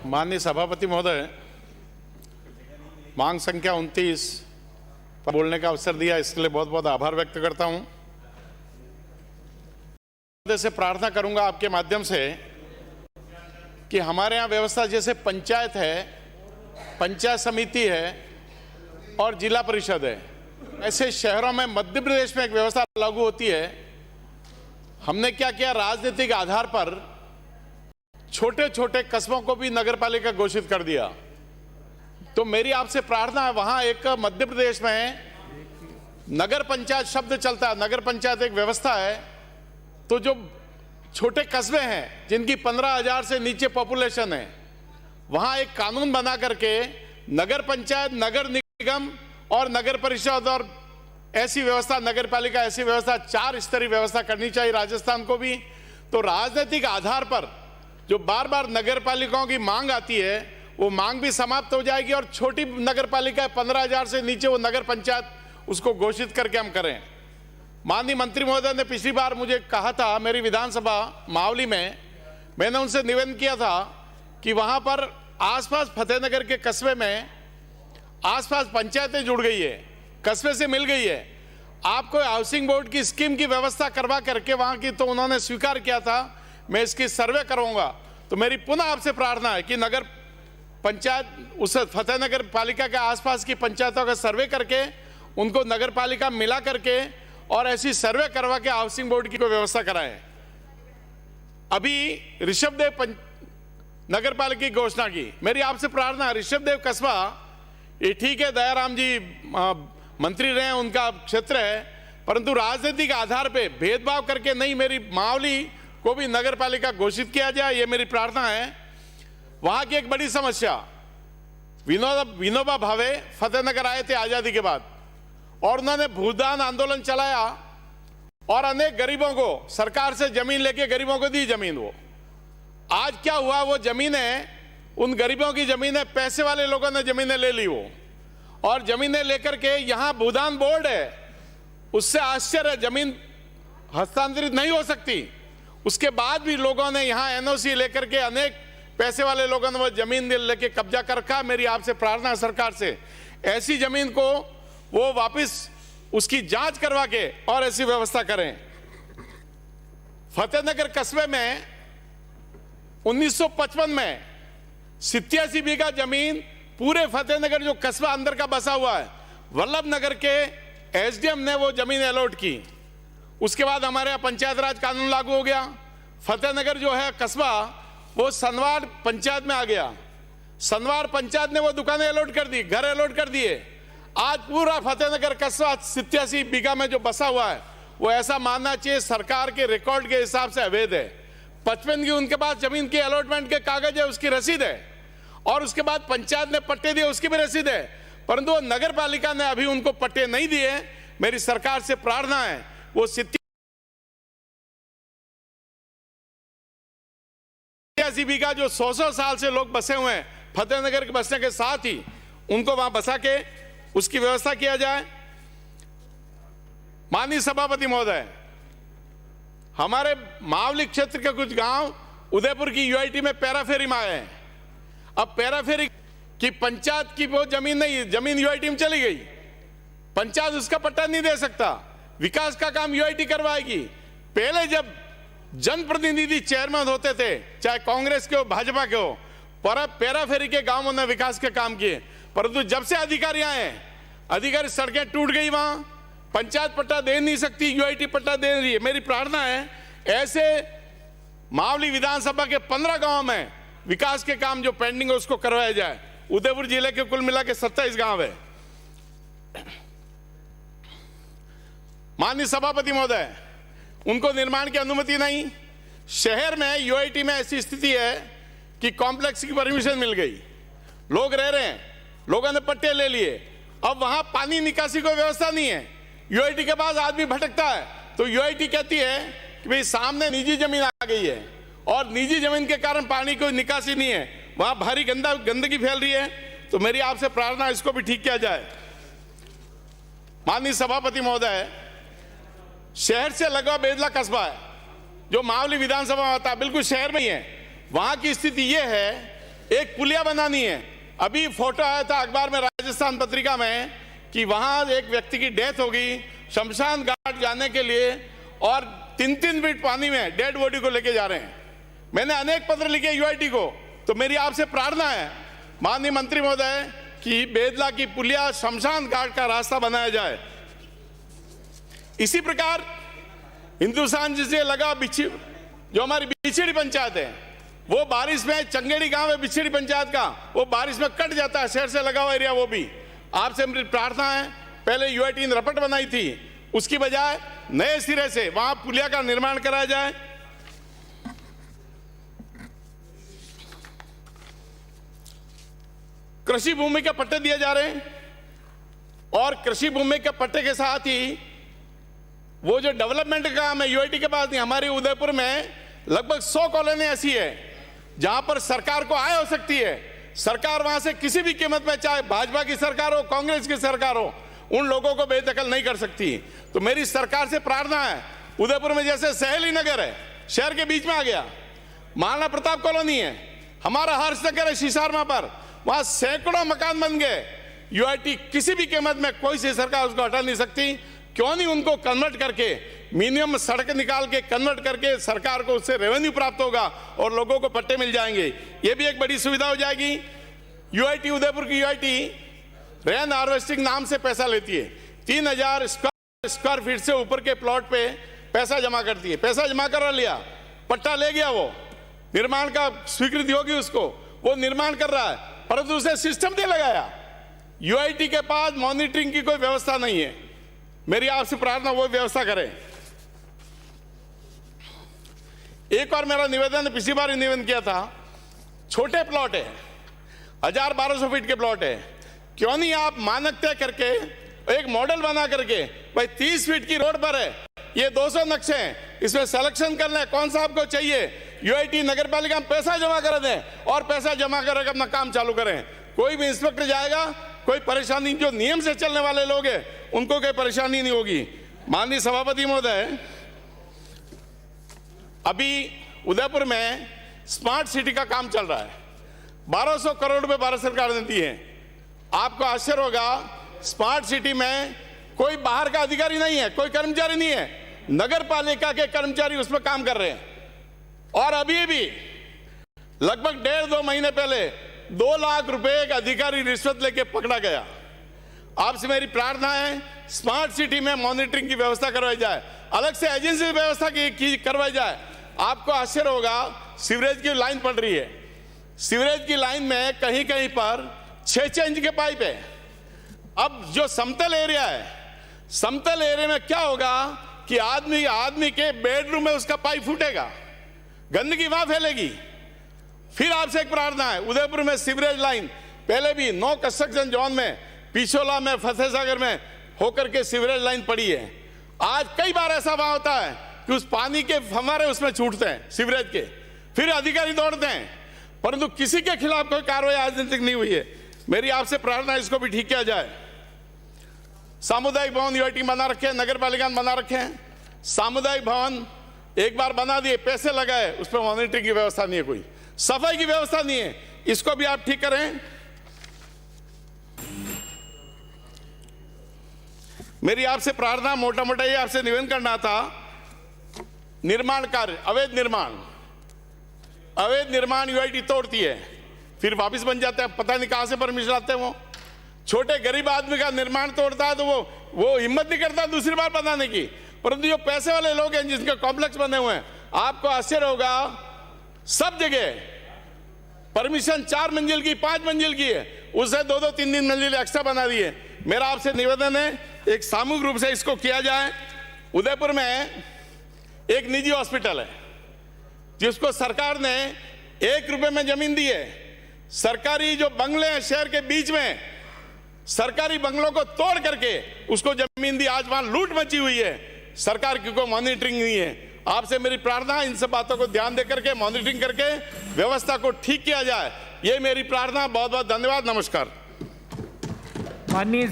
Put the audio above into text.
माननीय सभापति महोदय, मांग संख्या 29 पर बोलने का अवसर दिया, इसके लिए बहुत बहुत आभार व्यक्त करता हूं। से प्रार्थना करूंगा आपके माध्यम से कि हमारे यहाँ व्यवस्था जैसे पंचायत है, पंचायत समिति है और जिला परिषद है, ऐसे शहरों में मध्य प्रदेश में एक व्यवस्था लागू होती है। हमने क्या किया, राजनीतिक आधार पर छोटे छोटे कस्बों को भी नगर पालिका घोषित कर दिया। तो मेरी आपसे प्रार्थना है, वहां एक मध्य प्रदेश में नगर पंचायत शब्द चलता है, नगर पंचायत एक व्यवस्था है। तो जो छोटे कस्बे हैं जिनकी 15,000 से नीचे पॉपुलेशन है, वहां एक कानून बना करके नगर पंचायत, नगर निगम और नगर परिषद और ऐसी व्यवस्था, नगर पालिका ऐसी व्यवस्था, 4 स्तरीय व्यवस्था करनी चाहिए राजस्थान को भी। तो राजनीतिक आधार पर जो बार बार नगर पालिकाओं की मांग आती है, वो मांग भी समाप्त हो जाएगी और छोटी नगर पालिका 15,000 से नीचे वो नगर पंचायत उसको घोषित करके हम करें। माननीय मंत्री महोदय ने पिछली बार मुझे कहा था, मेरी विधानसभा मावली में मैंने उनसे निवेदन किया था कि वहां पर आसपास फतेहनगर के कस्बे में आसपास पंचायतें जुड़ गई है, कस्बे से मिल गई है, आपको हाउसिंग बोर्ड की स्कीम की व्यवस्था करवा करके वहां की, तो उन्होंने स्वीकार किया था मैं इसकी सर्वे करूंगा। तो मेरी पुनः आपसे प्रार्थना है कि नगर पंचायत उस फतेहनगर पालिका के आसपास की पंचायतों का सर्वे करके उनको नगर पालिका मिला करके और ऐसी सर्वे करवा के हाउसिंग बोर्ड की कोई व्यवस्था कराएं। अभी ऋषभदेव नगर पालिका की घोषणा की, मेरी आपसे प्रार्थना है, ऋषभदेव कस्बा ये ठीक है, दयाराम जी मंत्री रहे, उनका क्षेत्र है, परंतु राजनीतिक आधार पे भेदभाव करके नहीं, मेरी मावली को भी नगर पालिका घोषित किया जाए, ये मेरी प्रार्थना है। वहां की एक बड़ी समस्या, विनोबा भावे फतेहनगर आए थे आजादी के बाद और उन्होंने भूदान आंदोलन चलाया और अनेक गरीबों को सरकार से जमीन लेके गरीबों को दी जमीन। वो आज क्या हुआ, वो जमीनें, उन गरीबों की जमीनें पैसे वाले लोगों ने जमीनें ले ली वो, और जमीनें लेकर के यहां भूदान बोर्ड है, उससे आश्चर्य, जमीन हस्तांतरित नहीं हो सकती, उसके बाद भी लोगों ने यहां एनओसी लेकर के, अनेक पैसे वाले लोगों ने वो जमीन लेके कब्जा कर रखा। मेरी आपसे प्रार्थना है सरकार से, ऐसी जमीन को वो वापस उसकी जांच करवा के और ऐसी व्यवस्था करें। फतेहनगर कस्बे में 1955 में 87 बीघा जमीन पूरे फतेहनगर जो कस्बा अंदर का बसा हुआ है, वल्लभ नगर के एसडीएम ने वो जमीन अलॉट की। उसके बाद हमारे यहाँ पंचायत राज कानून लागू हो गया, फतेहनगर जो है कस्बा वो सनवार पंचायत में आ गया। सनवार पंचायत ने वो दुकानें अलॉट कर दी, घर अलॉट कर दिए। आज पूरा फतेहनगर कस्बा 87 बीघा में जो बसा हुआ है, वो ऐसा मानना चाहिए सरकार के रिकॉर्ड के हिसाब से अवैध है। 55 की उनके पास जमीन की अलॉटमेंट के कागज है, उसकी रसीद है, और उसके बाद पंचायत ने पट्टे दिए, उसकी भी रसीद है, परंतु वो नगर पालिका ने अभी उनको पट्टे नहीं दिए। मेरी सरकार से प्रार्थना है, वो 87 बीघा जो 100 साल से लोग बसे हुए हैं, फतेहनगर के बसने के साथ ही उनको वहां बसा के उसकी व्यवस्था किया जाए। माननीय सभापति महोदय, हमारे मावली क्षेत्र के कुछ गांव उदयपुर की यूआईटी में पैराफेरी में आए हैं। अब पैराफेरी की पंचायत की वो जमीन नहीं, जमीन यूआईटी में चली गई, पंचायत उसका पट्टा नहीं दे सकता, विकास का काम यूआईटी करवाएगी। पहले जब जनप्रतिनिधि चेयरमैन होते थे, चाहे कांग्रेस के हो भाजपा के हो, पर पैराफेरी के गांवों ने विकास के काम किए, परंतु जब से अधिकारी आए, अधिकारी सड़कें टूट गई, वहां पंचायत पट्टा दे नहीं सकती, यूआईटी पट्टा दे रही है। मेरी प्रार्थना है, ऐसे मावली विधानसभा के 15 गांव में विकास के काम जो पेंडिंग है उसको करवाया जाए। उदयपुर जिले के कुल मिला के 27 गांव है। माननीय सभापति महोदय, उनको निर्माण की अनुमति नहीं। शहर में यूआईटी में ऐसी स्थिति है कि कॉम्प्लेक्स की परमिशन मिल गई, लोग रह रहे हैं, लोगों ने पट्टे ले लिए, अब वहां पानी निकासी कोई व्यवस्था नहीं है, यूआईटी के पास आदमी भटकता है, तो यूआईटी कहती है कि भाई सामने निजी जमीन आ गई है और निजी जमीन के कारण पानी कोई निकासी नहीं है, वहां भारी गंदगी फैल रही है। तो मेरी आपसे प्रार्थना, इसको भी ठीक किया जाए। माननीय सभापति महोदय, शहर से लगा बेदला कस्बा है जो मावली विधानसभा में आता है, बिल्कुल शहर में ही है। वहां की स्थिति यह है एक पुलिया बनानी है। अभी फोटो आया था अखबार में, राजस्थान पत्रिका में, कि वहां एक व्यक्ति की डेथ हो गई शमशान घाट जाने के लिए, और 3-3 फीट पानी में डेड बॉडी को लेके जा रहे हैं। मैंने अनेक पत्र लिखे यूआईटी को। तो मेरी आपसे प्रार्थना है माननीय मंत्री महोदय कि बेदला की पुलिया शमशान घाट का रास्ता बनाया जाए। इसी प्रकार हिंदुस्तान जिसे लगा जो हमारी बिछड़ी पंचायत है, वो बारिश में, चंगेड़ी गांव है बिछड़ी पंचायत का, वो बारिश में कट जाता है, शहर से लगा हुआ एरिया। वो भी आपसे मेरी प्रार्थना है, पहले यूआईटी ने रपट बनाई थी, उसकी बजाय नए सिरे से वहां पुलिया का निर्माण कराया जाए। कृषि भूमि के पट्टे दिए जा रहे हैं, और कृषि भूमि के पट्टे के साथ ही वो जो डेवलपमेंट का काम है यूआईटी के पास नहीं। हमारी उदयपुर में लगभग 100 कॉलोनी ऐसी है जहां पर सरकार को आय हो सकती है। सरकार वहां से किसी भी कीमत में, चाहे भाजपा की सरकार हो, कांग्रेस की सरकार हो, उन लोगों को बेदखल नहीं कर सकती। तो मेरी सरकार से प्रार्थना है, उदयपुर में जैसे सहेली नगर है, शहर के बीच में आ गया, महाराणा प्रताप कॉलोनी है, हमारा हर्षनगर है शीशारमा पर, वहां सैकड़ों मकान बन गए। यूआईटी किसी भी कीमत में कोई सी सरकार उसको हटा नहीं सकती। क्यों नहीं उनको कन्वर्ट करके, मिनिमम सड़क निकाल के कन्वर्ट करके सरकार को उससे रेवेन्यू प्राप्त होगा और लोगों को पट्टे मिल जाएंगे। ये भी एक बड़ी सुविधा हो जाएगी। यूआईटी, उदयपुर की यूआईटी रेन हार्वेस्टिंग नाम से पैसा लेती है। 3000 स्क्वायर फीट से ऊपर के प्लॉट पे पैसा जमा करती है। पैसा जमा करा लिया, पट्टा ले गया, वो निर्माण का स्वीकृति होगी उसको, वो निर्माण कर रहा है, परंतु उसे सिस्टम नहीं लगाया। यूआईटी के पास मॉनिटरिंग की कोई व्यवस्था नहीं है। मेरी आपसे प्रार्थना, वो व्यवस्था करें। एक और मेरा निवेदन, पिछली बार निवेदन किया था, छोटे प्लॉट है, 1000-1200 फीट के प्लॉट है, क्यों नहीं आप मानक तय करके एक मॉडल बना करके, भाई 30 फीट की रोड पर है, ये 200 नक्शे हैं, इसमें सिलेक्शन कर लें कौन सा आपको चाहिए। यूआईटी नगर पालिका में पैसा जमा कर दें और पैसा जमा करके अपना काम चालू करें। कोई भी इंस्पेक्टर जाएगा, कोई परेशानी, जो नियम से चलने वाले लोग हैं उनको कोई परेशानी नहीं होगी। माननीय सभापति महोदय, अभी उदयपुर में स्मार्ट सिटी का काम चल रहा है। 1200 करोड़ रुपए भारत सरकार ने दिए हैं। आपको आश्चर्य होगा, स्मार्ट सिटी में कोई बाहर का अधिकारी नहीं है, कोई कर्मचारी नहीं है, नगर पालिका के कर्मचारी उसमें काम कर रहे हैं। और अभी भी लगभग 1.5-2 महीने पहले 2 लाख रुपए एक अधिकारी रिश्वत लेके पकड़ा गया। आपसे मेरी प्रार्थना है, स्मार्ट सिटी में मॉनिटरिंग की व्यवस्था करवाई जाए, अलग से एजेंसी व्यवस्था की करवाई जाए। आपको आश्चर्य होगा, सीवरेज की लाइन पड़ रही है, सीवरेज की लाइन में कहीं कहीं पर 6-6 इंच के पाइप है। अब जो समतल एरिया है, समतल एरिया में क्या होगा कि आदमी के बेडरूम में उसका पाइप फूटेगा, गंदगी वहां फैलेगी। फिर आपसे एक प्रार्थना है, उदयपुर में सीवरेज लाइन पहले भी नो कंस्ट्रक्शन जोन में, पिछोला में, फतेह सागर में होकर के सीवरेज लाइन पड़ी है। आज कई बार ऐसा वहां होता है कि उस पानी के फव्वारे उसमें छूटते हैं सीवरेज के, फिर अधिकारी दौड़ते हैं, परंतु किसी के खिलाफ कोई कार्रवाई आज तक नहीं हुई है। मेरी आपसे प्रार्थना है, इसको भी ठीक किया जाए। सामुदायिक भवन यूआईटी बना रखे हैं, नगर पालिका ने बना रखे हैं। सामुदायिक भवन एक बार बना दिए, पैसे लगाए, उस पर मॉनिटरिंग की व्यवस्था नहीं है, कोई सफाई की व्यवस्था नहीं है। इसको भी आप ठीक करें। मेरी आपसे प्रार्थना, मोटा मोटा ये आपसे निवेदन करना था, निर्माण कार्य, अवैध निर्माण यूआईटी तोड़ती है, फिर वापस बन जाते हैं, पता नहीं कहां से परमिशन लाते हैं। वो छोटे गरीब आदमी का निर्माण तोड़ता है तो वो हिम्मत नहीं करता दूसरी बार बनाने की, परंतु जो पैसे वाले लोग हैं जिनके कॉम्प्लेक्स बने हुए हैं, आपको आश्चर्य होगा, सब जगह परमिशन 4 मंजिल की, 5 मंजिल की है, उससे 2-3 मंजिल एक्स्ट्रा बना दी है। मेरा आपसे निवेदन है, एक सामूहिक रूप से इसको किया जाए। उदयपुर में एक निजी हॉस्पिटल है जिसको सरकार ने 1 रुपए में जमीन दी है। सरकारी जो बंगले हैं शहर के बीच में, सरकारी बंगलों को तोड़ करके उसको जमीन दी। आज वहां लूट मची हुई है, सरकार की कोई मॉनिटरिंग नहीं है। आपसे मेरी प्रार्थना है, इन सब बातों को ध्यान दे करके मॉनिटरिंग करके व्यवस्था को ठीक किया जाए। ये मेरी प्रार्थना। बहुत बहुत धन्यवाद, नमस्कार। माननीय